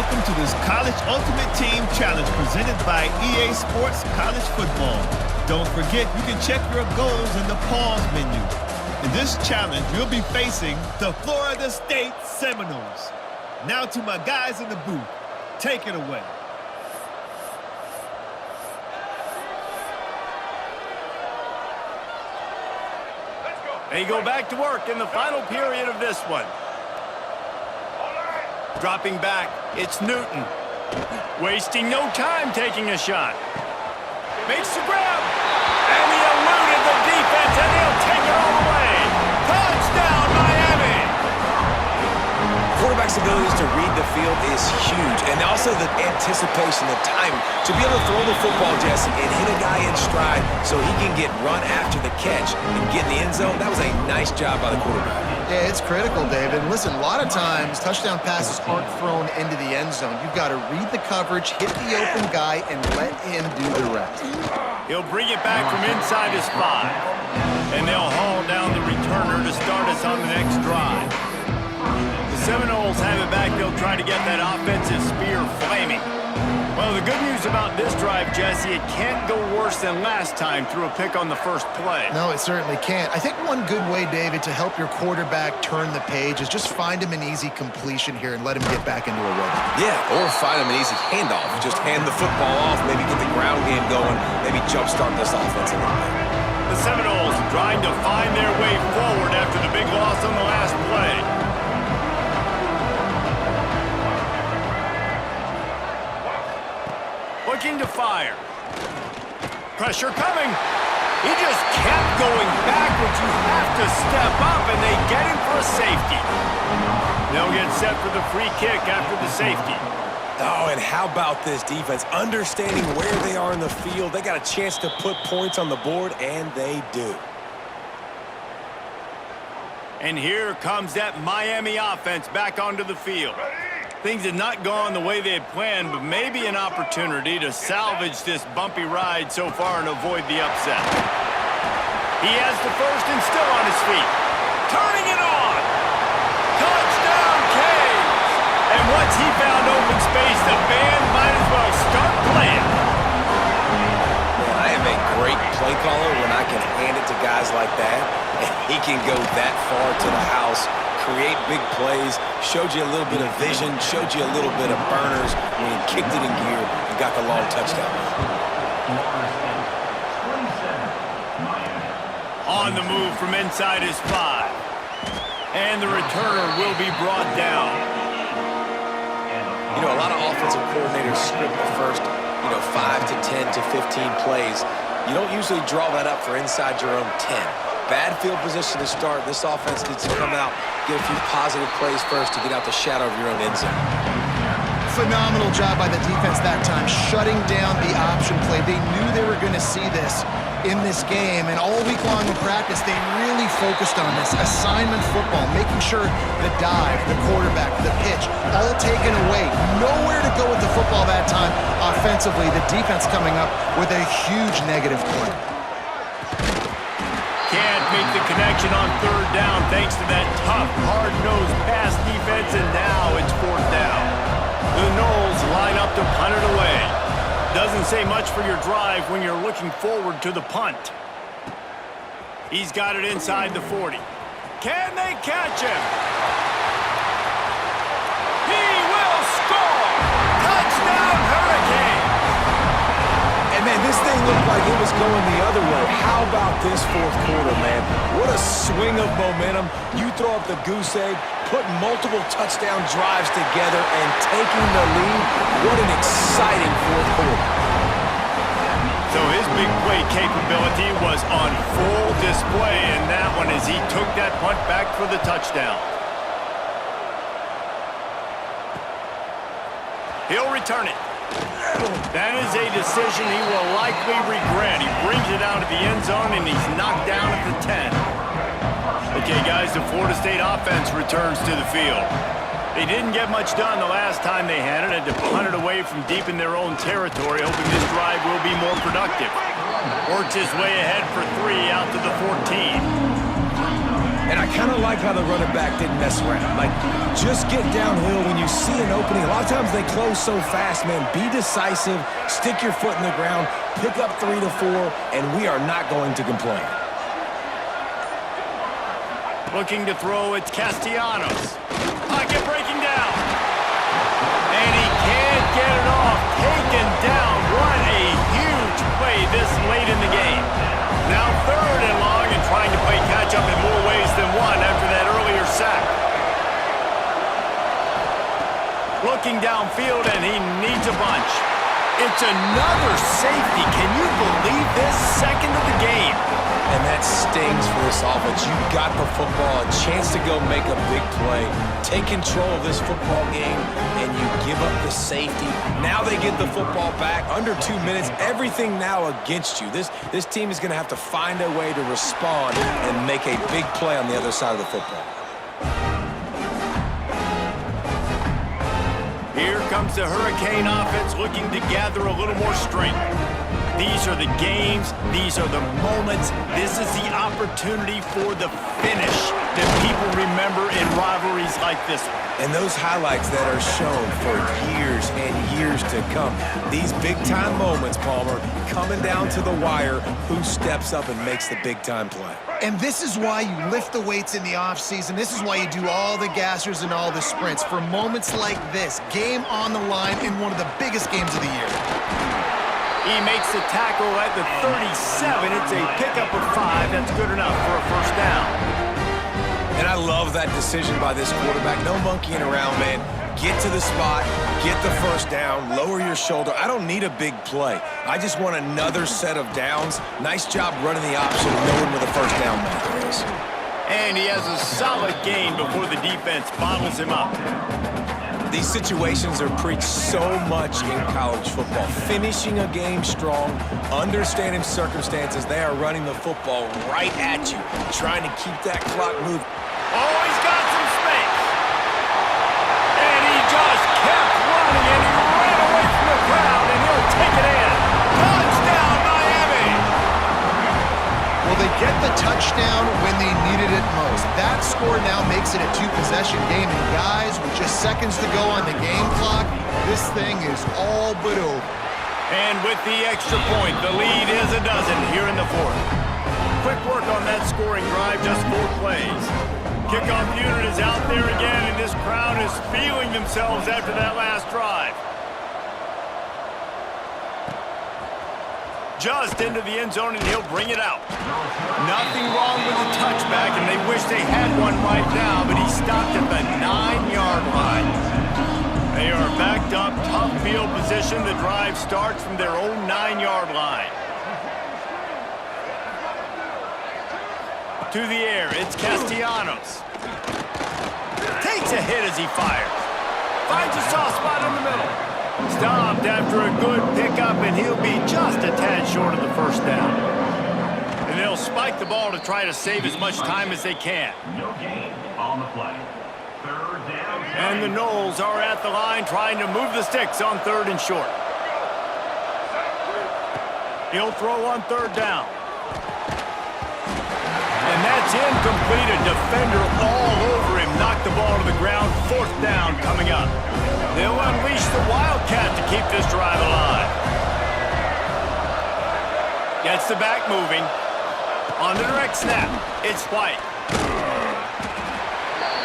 welcome to this College Ultimate Team Challenge presented by EA Sports College Football. Don't forget, you can check your goals in the pause menu. In this challenge, you'll be facing the Florida State Seminoles. Now to my guys in the booth. Take it away. They go back to work in the final period of this one. Dropping back, it's Newton. Wasting no time taking a shot. Makes the grab. And he eluded the defense, and he'll take it all the way. Touchdown, Miami! Quarterback's abilities to read the field is huge, and also the anticipation, the time to be able to throw the football, Jesse, and hit a guy in stride so he can get run after the catch and get in the end zone. That was a nice job by the quarterback. Yeah, it's critical, David. Listen, a lot of times touchdown passes aren't thrown into the end zone. You've got to read the coverage, hit the open guy, and let him do the rest. He'll bring it back from inside his 5, and they'll haul down the returner to start us on the next drive. The Seminoles have it back. They'll try to get that offensive spear flaming. Well, the good news about this drive, Jesse, it can't go worse than last time through a pick on the first play. No, it certainly can't. I think one good way, David, to help your quarterback turn the page is just find him an easy completion here and let him get back into a rhythm. Yeah, or find him an easy handoff. Just hand the football off, maybe get the ground game going, maybe jumpstart this offense a little bit. The Seminoles trying to find their way forward after the big loss on the last play. Looking to fire. Pressure coming. He just kept going backwards. You have to step up, and they get him for a safety. They'll get set for the free kick after the safety. Oh, and how about this defense? Understanding where they are in the field. They got a chance to put points on the board, and they do. And here comes that Miami offense back onto the field. Things had not gone the way they had planned, but maybe an opportunity to salvage this bumpy ride so far and avoid the upset. He has the first and still on his feet. Turning it on! Touchdown, Caves! And once he found open space, the band might as well start playing. Man, I am a great play caller when I can hand it to guys like that, and he can go that far to the house, create big plays, showed you a little bit of vision, showed you a little bit of burners when he kicked it in gear and got the long touchdown. On the move from inside his 5. And the returner will be brought down. You know, a lot of offensive coordinators script the first, 5 to 10 to 15 plays. You don't usually draw that up for inside your own 10. Bad field position to start. This offense needs to come out, get a few positive plays first to get out the shadow of your own end zone. Phenomenal job by the defense that time, shutting down the option play. They knew they were going to see this in this game, and all week long in practice, they really focused on this. Assignment football, making sure the dive, the quarterback, the pitch, all taken away. Nowhere to go with the football that time offensively. The defense coming up with a huge negative play. Can't make the connection on third down thanks to that tough, hard-nosed pass defense, and now it's fourth down. The Noles line up to punt it away. Doesn't say much for your drive when you're looking forward to the punt. He's got it inside the 40. Can they catch him? He will score! Touchdown, Hurricane! And man, this thing looked like it was going the other way. How about this fourth quarter, man? What a swing of momentum. You throw up the goose egg, putting multiple touchdown drives together and taking the lead. What an exciting fourth quarter. So his big play capability was on full display in that one as he took that punt back for the touchdown. He'll return it. That is a decision he will likely regret. He brings it out of the end zone, and he's knocked down at the 10. Okay, guys, the Florida State offense returns to the field. They didn't get much done the last time they had it, and to punt it away from deep in their own territory, hoping this drive will be more productive. Works his way ahead for 3 out to the 14. And I kind of like how the running back didn't mess around. Like, just get downhill when you see an opening. A lot of times they close so fast, man. Be decisive, stick your foot in the ground, pick up 3 to 4, and we are not going to complain. Looking to throw, it's Castellanos. Pocket breaking down. And he can't get it off. Taken down. What a huge play this late in the game. Now 3rd and long and trying to play catch-up in more ways than one after that earlier sack. Looking downfield, and he needs a bunch. It's another safety. Can you believe this? 2nd of the game. And that stings for this offense. You got the football, a chance to go make a big play, take control of this football game, and you give up the safety. Now they get the football back. Under 2 minutes, everything now against you. This team is going to have to find a way to respond and make a big play on the other side of the football. Here comes the Hurricane offense looking to gather a little more strength. These are the games. These are the moments. This is the opportunity for the finish that people remember in rivalries like this one. And those highlights that are shown for years and years to come. These big-time moments, Palmer, coming down to the wire, who steps up and makes the big-time play. And this is why you lift the weights in the offseason. This is why you do all the gassers and all the sprints. For moments like this, game on the line in one of the biggest games of the year. He makes the tackle at the 37. It's a pickup of 5. That's good enough for a 1st down. And I love that decision by this quarterback. No monkeying around, man. Get to the spot, get the 1st down, lower your shoulder. I don't need a big play. I just want another set of downs. Nice job running the option, knowing where the 1st down marker is. And he has a solid gain before the defense bottles him up. These situations are preached so much in college football. Finishing a game strong, understanding circumstances. They are running the football right at you, trying to keep that clock moving. Oh, he's got some space. And he just kept running, and he ran away from the crowd, and he'll take it in. Touchdown, Miami! Well, they get the touchdown when they needed it most. That score now makes it a 2-possession game. And guys, with just seconds to go on the game clock, this thing is all but over. And with the extra point, the lead is a dozen here in the 4th. Quick work on that scoring drive, just 4 plays. Kickoff unit is out there again, and this crowd is feeling themselves after that last drive. Just into the end zone, and he'll bring it out. Nothing wrong with the touchback, and they wish they had one right now, but he stopped at the 9-yard line. They are backed up, tough field position. The drive starts from their own 9-yard line. To the air, it's Castellanos. Takes a hit as he fires. Finds a soft spot in the middle. Stopped after a good pickup, and he'll be just a tad short of the 1st down. And they'll spike the ball to try to save as much time as they can. No gain on the play. 3rd down. And the Knowles are at the line trying to move the sticks on 3rd and short. He'll throw on 3rd down. And that's incomplete. A defender all over him. Knocked the ball to the ground. 4th down coming up. They'll unleash the Wildcat to keep this drive alive. Gets the back moving. On the direct snap, it's White.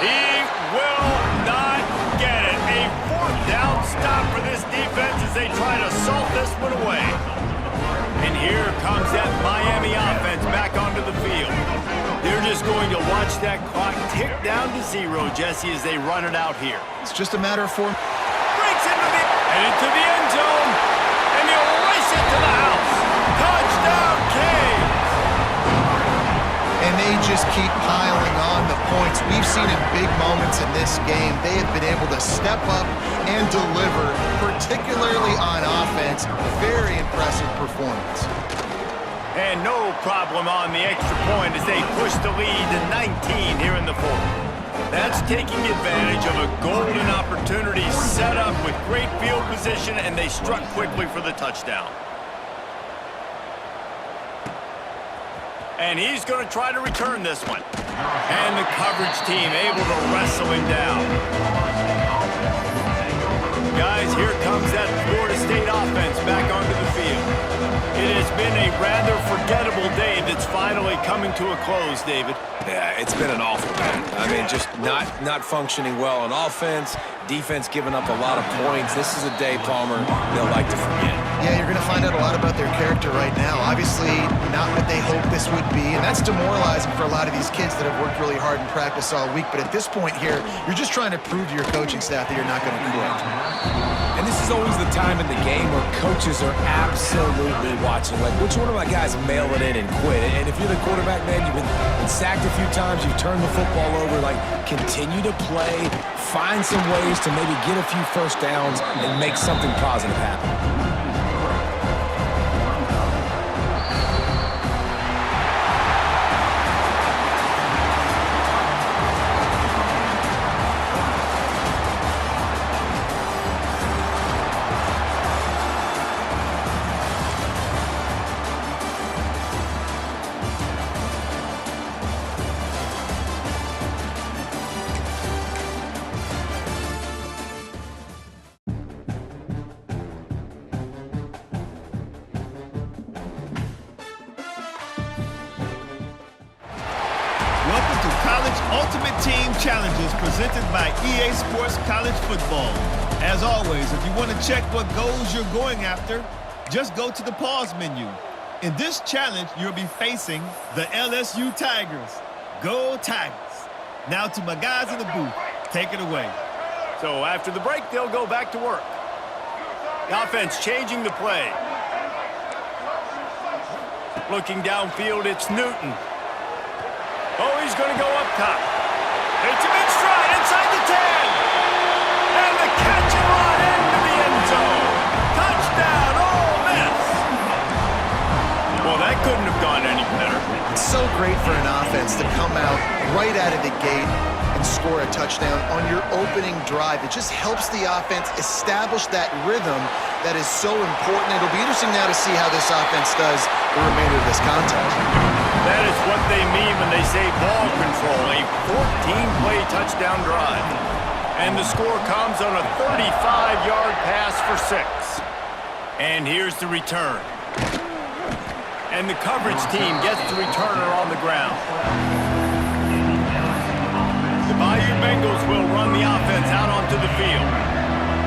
He will not get it. A 4th down stop for this defense as they try to salt this one away. And here comes that Miami offense back onto the field. They're just going to watch that clock tick down to 0, Jesse, as they run it out here. It's just a matter of form. Breaks into the end zone, and he'll race it to the house. Touchdown, Kings! And they just keep piling on the points. We've seen in big moments in this game, they have been able to step up and deliver, particularly on offense. Very impressive performance. And no problem on the extra point as they push the lead to 19 here in the 4th. That's taking advantage of a golden opportunity set up with great field position, and they struck quickly for the touchdown. And he's going to try to return this one. And the coverage team able to wrestle him down. Guys, here comes that Florida State offense back onto the field. It has been a rather forgettable day that's finally coming to a close, David. Yeah, it's been an awful day. I mean, just not functioning well on offense, defense giving up a lot of points. This is a day, Palmer, they'll like to forget. Yeah, you're going to find out a lot about their character right now. Obviously, not what they hoped this would be, and that's demoralizing for a lot of these kids that have worked really hard in practice all week. But at this point here, you're just trying to prove to your coaching staff that you're not going to quit. And this is always the time in the game where coaches are absolutely watching. Like, which one of my guys mail it in and quit? And if you're the quarterback, man, you've been sacked a few times, you've turned the football over, like, continue to play, find some ways to maybe get a few first downs and make something positive happen. Welcome to College Ultimate Team Challenges presented by EA Sports College Football. As always, if you want to check what goals you're going after, just go to the pause menu. In this challenge, you'll be facing the LSU Tigers. Go Tigers. Now to my guys in the booth. Take it away. So after the break, they'll go back to work. The offense changing the play. Looking downfield, it's Newton. Oh, he's going to go up top. It's him in stride inside the 10. And the catch and run into the end zone. Touchdown, Ole Miss. Well, that couldn't have gone any better. It's so great for an offense to come out right out of the gate and score a touchdown on your opening drive. It just helps the offense establish that rhythm that is so important. It'll be interesting now to see how this offense does the remainder of this contest. That is what they mean when they say ball control, a 14-play touchdown drive. And the score comes on a 35-yard pass for 6. And here's the return. And the coverage team gets the returner on the ground. The Bayou Bengals will run the offense out onto the field.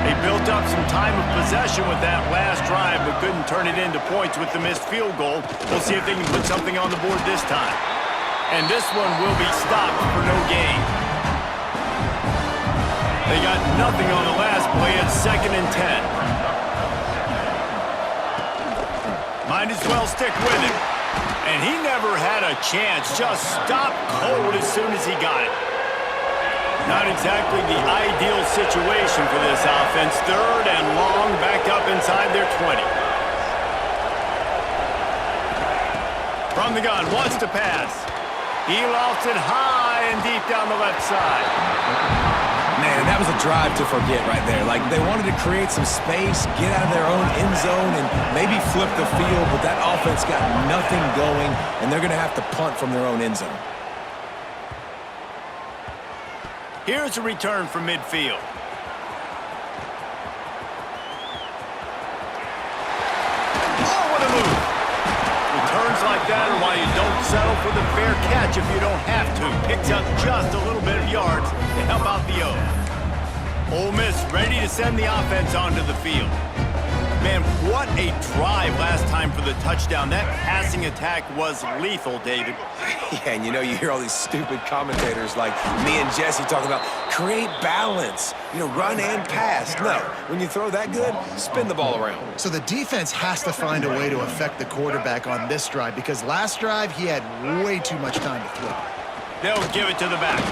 They built up some time of possession with that last drive, but couldn't turn it into points with the missed field goal. We'll see if they can put something on the board this time. And this one will be stopped for no gain. They got nothing on the last play. It's 2nd and 10. Might as well stick with him. And he never had a chance. Just stopped cold as soon as he got it. Not exactly the ideal situation for this offense. 3rd and long, back up inside their 20. From the gun, wants to pass. He lofts it high and deep down the left side. Man, that was a drive to forget right there. Like, they wanted to create some space, get out of their own end zone, and maybe flip the field, but that offense got nothing going, and they're going to have to punt from their own end zone. Here's a return from midfield. Oh, what a move. Returns like that are why you don't settle for the fair catch if you don't have to. Picks up just a little bit of yards to help out the O. Ole Miss ready to send the offense onto the field. Man, what a drive last time for the touchdown. That passing attack was lethal, David. Yeah, and you know, you hear all these stupid commentators like me and Jesse talking about create balance, you know, run and pass. No, when you throw that good, spin the ball around. So the defense has to find a way to affect the quarterback on this drive because last drive he had way too much time to throw. They'll give it to the back.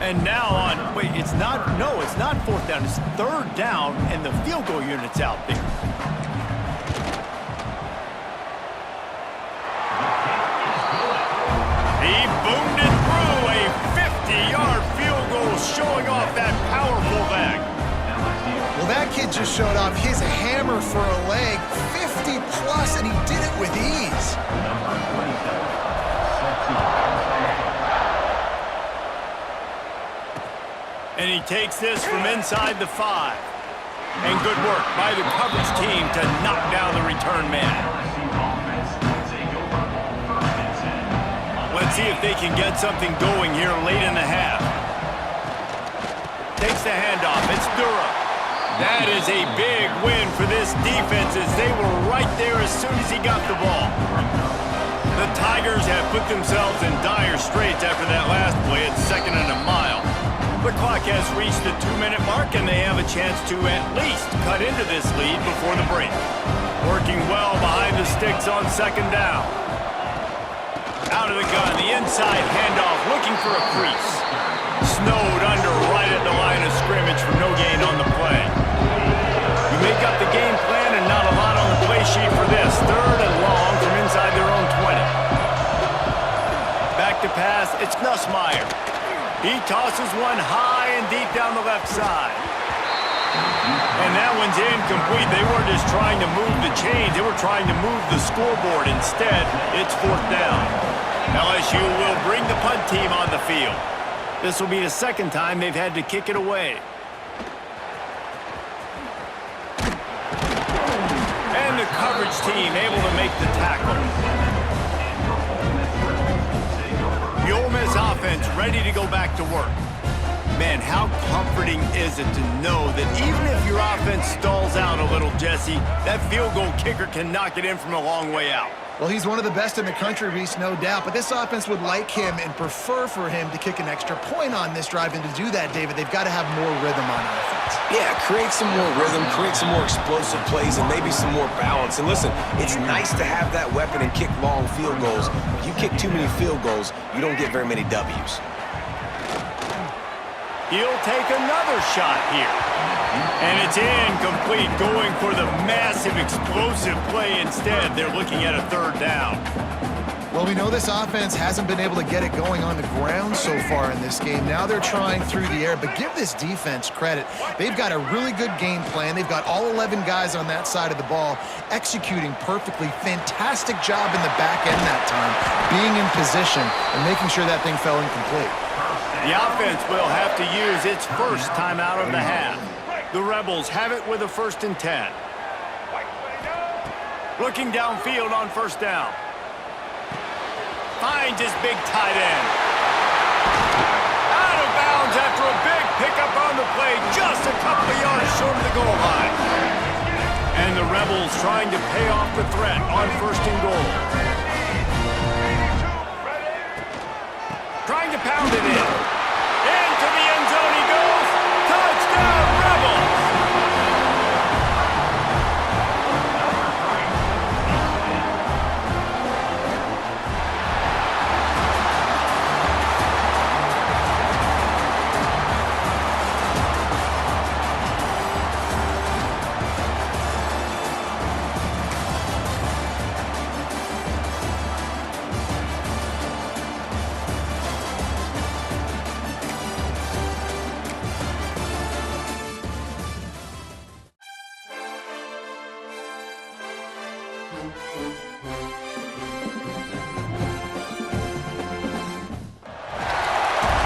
And now on, wait, it's not 4th down, it's 3rd down, and the field goal unit's out there. He boomed it through, a 50-yard field goal showing off that powerful leg. Well, that kid just showed off his hammer for a leg, 50 plus, and he did it with ease. Number 27, set to outside. And he takes this from inside the 5. And good work by the coverage team to knock down the return man. Let's see if they can get something going here late in the half. Takes the handoff. It's Durham. That is a big win for this defense as they were right there as soon as he got the ball. The Tigers have put themselves in dire straits after that last play at 2nd and a mile. The clock has reached the 2-minute mark, and they have a chance to at least cut into this lead before the break. Working well behind the sticks on 2nd down. Out of the gun, the inside handoff, looking for a crease. Snowed under right at the line of scrimmage for no gain on the play. You make up the game plan and not a lot on the play sheet for this. 3rd and long from inside their own 20. Back to pass, it's Nussmeier. He tosses one high and deep down the left side. And that one's incomplete. They weren't just trying to move the chains. They were trying to move the scoreboard. Instead, it's 4th down. LSU will bring the punt team on the field. This will be the 2nd time they've had to kick it away. And the coverage team able to make the tackle. The Ole Miss offense ready to go back to work. Man, how comforting is it to know that even if your offense stalls out a little, Jesse, that field goal kicker can knock it in from a long way out. Well, he's one of the best in the country, Reese, no doubt. But this offense would like him and prefer for him to kick an extra point on this drive. And to do that, David, they've got to have more rhythm on offense. Yeah, create some more rhythm, create some more explosive plays, and maybe some more balance. And listen, it's nice to have that weapon and kick long field goals. If you kick too many field goals, you don't get very many W's. He'll take another shot here. And it's incomplete, going for the massive explosive play instead. They're looking at a 3rd down. Well, we know this offense hasn't been able to get it going on the ground so far in this game. Now they're trying through the air, but give this defense credit. They've got a really good game plan. They've got all 11 guys on that side of the ball executing perfectly. Fantastic job in the back end that time, being in position and making sure that thing fell incomplete. The offense will have to use its first timeout of the half. The Rebels have it with a 1st and 10. Looking downfield on 1st down. Finds his big tight end. Out of bounds after a big pickup on the play, just a couple of yards short of the goal line. And the Rebels trying to pay off the threat on 1st and goal. Trying to pound it in. Into the end zone he goes. Touchdown, Rebels!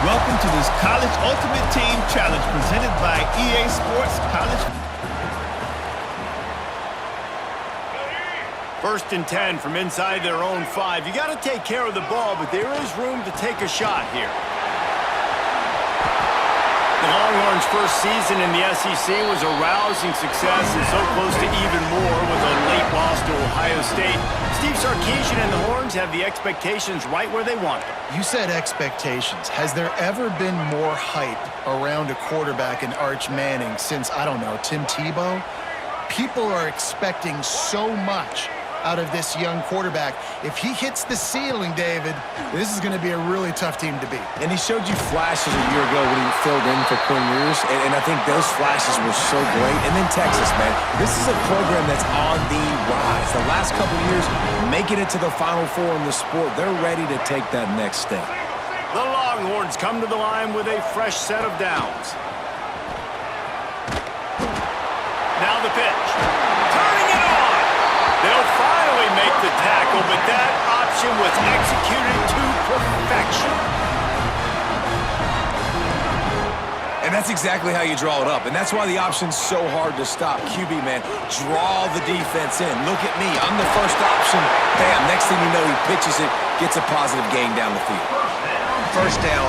Welcome to this College Ultimate Team Challenge presented by EA Sports College. 1st and 10 from inside their own 5. You got to take care of the ball, but there is room to take a shot here. The Longhorns' first season in the SEC was a rousing success and so close to even more with a late loss to Ohio State. Steve Sarkisian and the Horns have the expectations right where they want them. You said expectations. Has there ever been more hype around a quarterback in Arch Manning since, I don't know, Tim Tebow? People are expecting so much out of this young quarterback. If he hits the ceiling, David, this is going to be a really tough team to beat. And he showed you flashes a year ago when he filled in for Quinn Ewers, and I think those flashes were so great. And then Texas, man, this is a program that's on the rise. The last couple of years, making it to the Final Four in the sport, they're ready to take that next step. The Longhorns come to the line with a fresh set of downs. Now the pitch. They'll finally make the tackle, but that option was executed to perfection. And that's exactly how you draw it up. And that's why the option's so hard to stop. QB, man, draw the defense in. Look at me. I'm the first option. Bam. Next thing you know, he pitches it, gets a positive gain down the field. First down,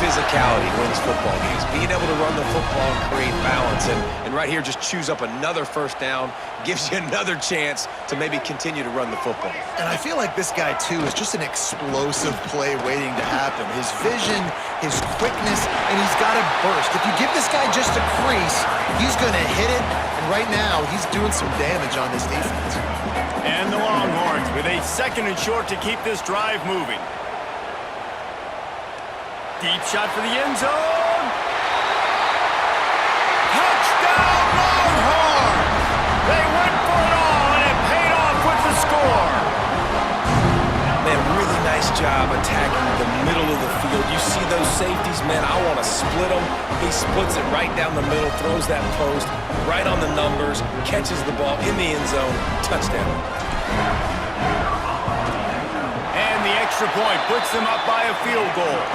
physicality wins football games. Being able to run the football and create balance. And right here, just choose up another first down, gives you another chance to maybe continue to run the football. And I feel like this guy, too, is just an explosive play waiting to happen. His vision, his quickness, and he's got a burst. If you give this guy just a crease, he's going to hit it. And right now, he's doing some damage on this defense. And the Longhorns with a 2nd and short to keep this drive moving. Deep shot for the end zone. Touchdown, Longhorns! They went for it all, and it paid off with the score. Man, really nice job attacking the middle of the field. You see those safeties, man, I want to split them. He splits it right down the middle, throws that post, right on the numbers, catches the ball in the end zone, touchdown. And the extra point puts them up by a field goal.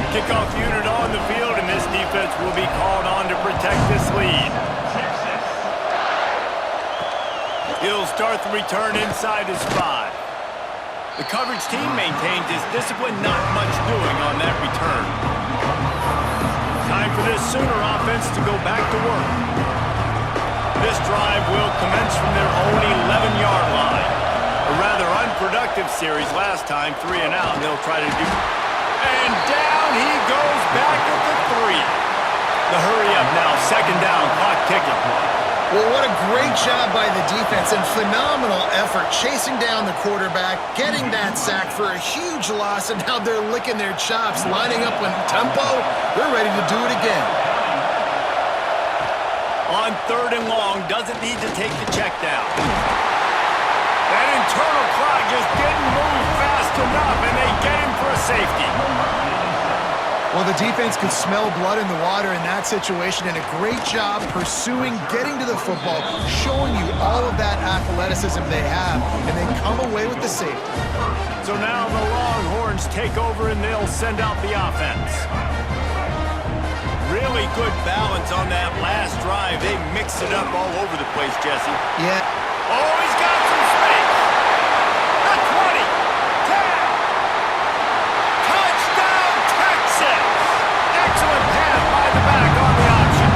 Kickoff unit on the field, and this defense will be called on to protect this lead. He'll start the return inside his 5. The coverage team maintains his discipline, not much doing on that return. Time for this Sooner offense to go back to work. This drive will commence from their own 11-yard line. A rather unproductive series last time, 3 and out, and they'll try to do... And down he goes back at the 3. The hurry up now, 2nd down, clock ticking. Well, what a great job by the defense and phenomenal effort chasing down the quarterback, getting that sack for a huge loss, and now they're licking their chops, lining up in tempo. They're ready to do it again. On 3rd and long, doesn't need to take the check down. That internal clock just didn't move fast enough, and they get him for a safety. Well, the defense could smell blood in the water in that situation, and a great job pursuing, getting to the football, showing you all of that athleticism they have, and they come away with the safety. So now the Longhorns take over, and they'll send out the offense. Really good balance on that last drive. They mixed it up all over the place, Jesse. Yeah. Oh, he's got some space. The 20, 10. Touchdown, Texas. Excellent pass by the back on the option.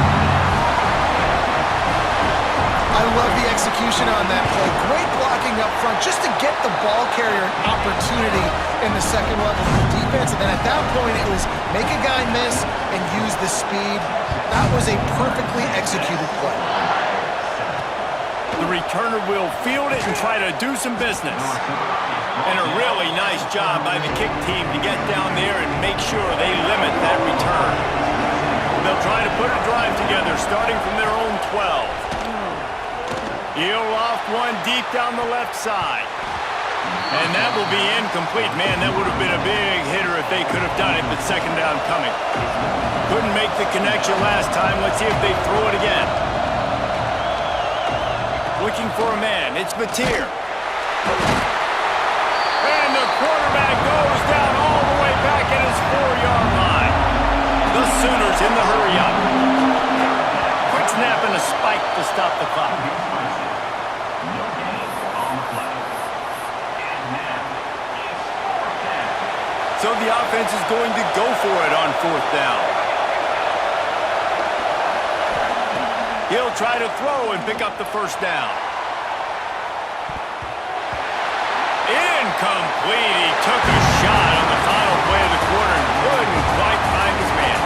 I love the execution on that play. Great blocking up front just to get the ball carrier an opportunity in the second level of the defense. And then at that point, it was make a guy miss and use the speed. That was a perfectly executed play. The returner will field it and try to do some business. And a really nice job by the kick team to get down there and make sure they limit that return. They'll try to put a drive together starting from their own 12. He'll loft one deep down the left side. And that will be incomplete. Man, that would have been a big hitter if they could have done it, but 2nd down coming. Couldn't make the connection last time. Let's see if they throw it again. Looking for a man. It's Mateer. And the quarterback goes down all the way back at his 4-yard line. The Sooners in the hurry up. Quick snap and a spike to stop the clock. So the offense is going to go for it on 4th down. He'll try to throw and pick up the 1st down. Incomplete. He took a shot on the final play of the quarter and couldn't quite find his man.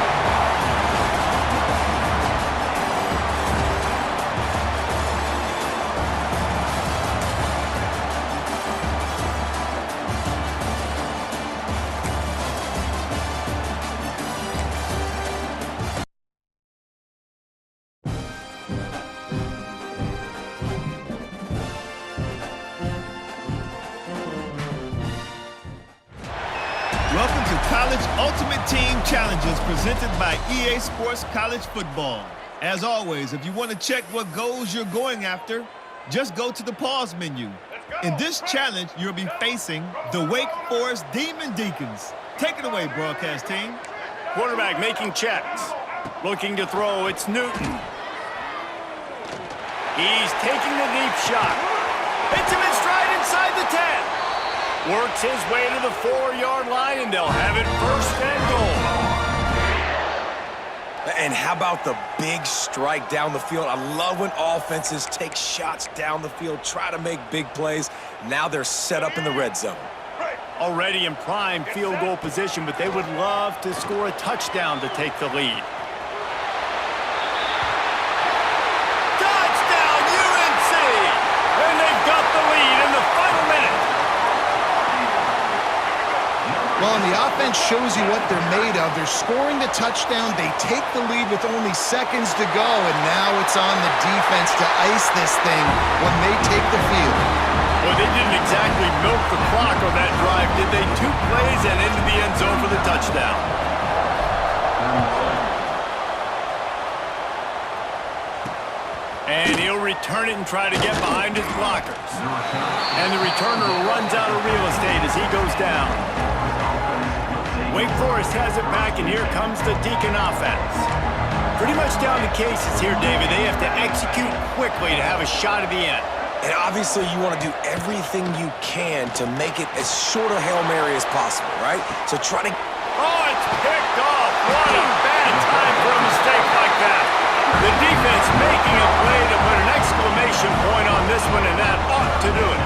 Welcome to College Ultimate Team Challenges presented by EA Sports College Football. As always, if you want to check what goals you're going after, just go to the pause menu. In this challenge, you'll be facing the Wake Forest Demon Deacons. Take it away, broadcast team. Quarterback making checks. Looking to throw, it's Newton. He's taking the deep shot. Hits him in stride inside the 10. Works his way to the 4-yard line, and they'll have it first and goal. And how about the big strike down the field? I love when offenses take shots down the field, try to make big plays. Now they're set up in the red zone. Already in prime field goal position, but they would love to score a touchdown to take the lead. Touchdown, UNC! And they've got the lead in the final minute. Well, and the offense shows you what they're made of. They're scoring the touchdown. They take the lead with only seconds to go, and now it's on the defense to ice this thing when they take the field. Well, they didn't exactly milk the clock on that drive, did they? 2 plays and into the end zone for the touchdown. And he'll return it and try to get behind his blockers. And the returner runs out of real estate as he goes down. Wake Forest has it back, and here comes the Deacon offense. Pretty much down to cases here, David. They have to execute quickly to have a shot at the end. And obviously you want to do everything you can to make it as short a Hail Mary as possible, right? So try to... Oh, it's picked off. What a bad time for a mistake like that. The defense making a play to put an exclamation point on this one, and that ought to do it.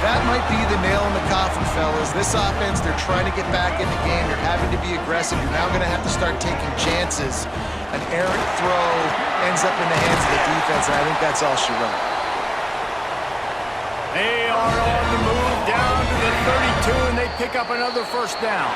That might be the nail in the coffin, fellas. This offense, they're trying to get back in the game. They're having to be aggressive. You're now going to have to start taking chances. An errant throw ends up in the hands of the defense, and I think that's all she wrote. They are on the move down to the 32, and they pick up another first down.